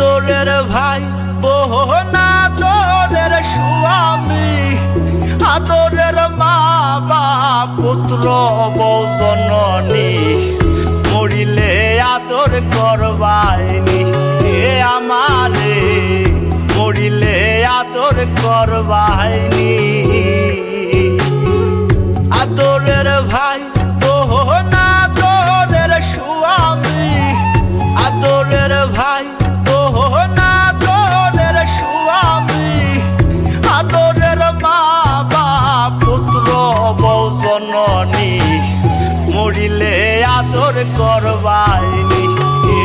আদরের ভাই বোন আদরের স্বামী আদরের মা বাপ পুত্র বউ জননী মরিলে আদর করবাইনি এ আমারে মরিলে আদর করবাইনি আদরের ভাই বোন আদরের স্বামী আদরের ভাই বোন আদরের স্বামী আদরের মা বাপ পুত্র বউ জননী মরিলে আদর করবাইনি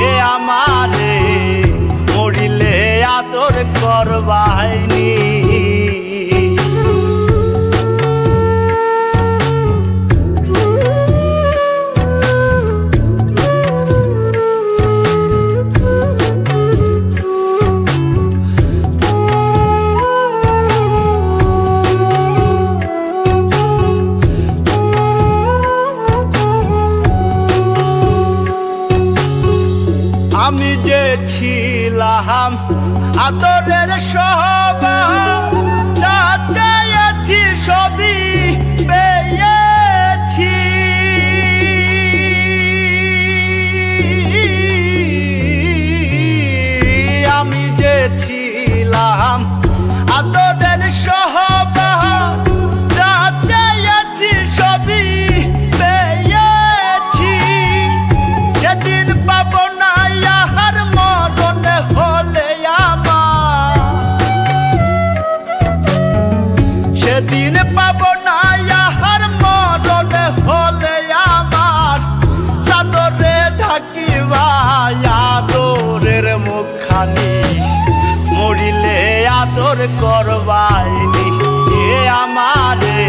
এ আমারে মরিলে আদর করবাইনি আমি যে ছিলাম আদরের সবার যা চাইছি সবই পেয়েছি আমি যে ছিলাম আদরের সবার যা চাইছি সবই পেয়েছি যেদিন পাবো না সেদিন পাবো না ইহার মরণে হলে আমার চাদরে ঢাকিবা আদরের মুখখানি মরিলে আদর করবাইনি এ আমারে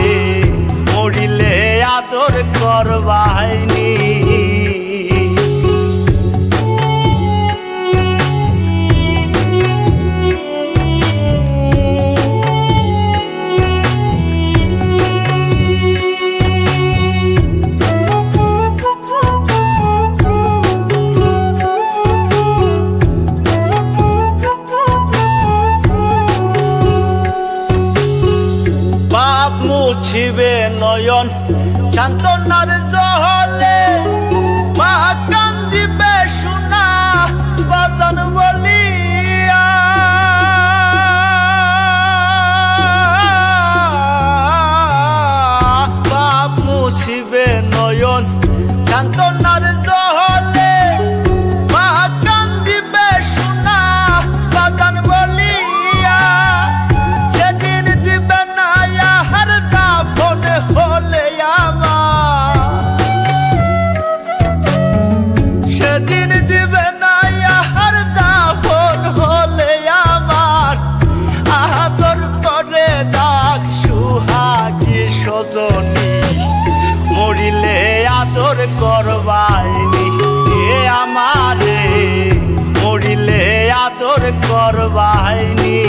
মরিলে আদর করবাইনি মুছিবে নয়ন সান্তনার জলে মা কান্দিবে সোনা বাজান বলিয়া বাপ মুছিবে নয়ন সান্তনার জলে মা কান্দিবে সোনা বাজান বলিয়া যেদিন দিবে না হলে আমার সেদিন দিবে না ইহার দাফন হলে আমার আদর করে ডাক সুহাগী সজনী মরিলে আদর করবাইনি এ আমারে মরিলে আদর করবাইনি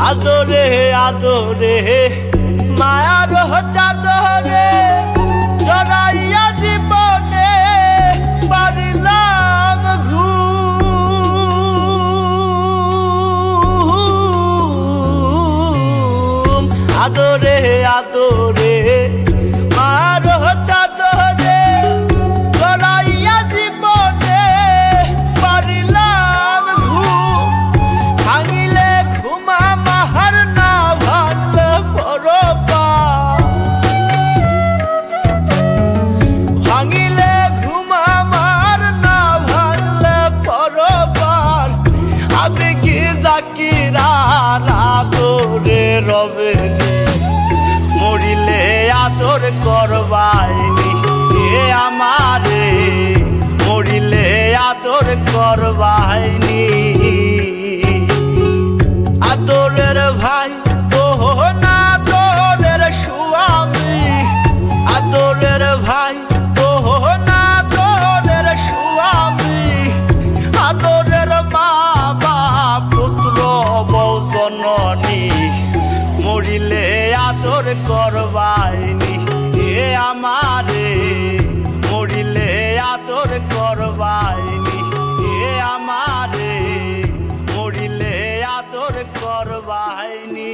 আদরে আদরে মায়ার চাদরে জড়াইয়া জীবনে পারিলাম ঘুম আদরে আদরে মায়ার চাদরে জড়াইয়া জীবনে পারিলাম ঘুম ভাঙিলে ঘুমা মাহার না ভাঙলে পরপা ভাঙিলে ঘুমা মার না ভাঙলে পরপার আমি কি জাকিরা আদরে রবে মরিলে আদর করবাইনি এ আমারে মরিলে আদর করবাইনি আদরের ভাই বোন আদরের আদর করবাইনি এ আমারে মরিলে আদর করবাইনি এ আমারে মরিলে আদর করবাইনি।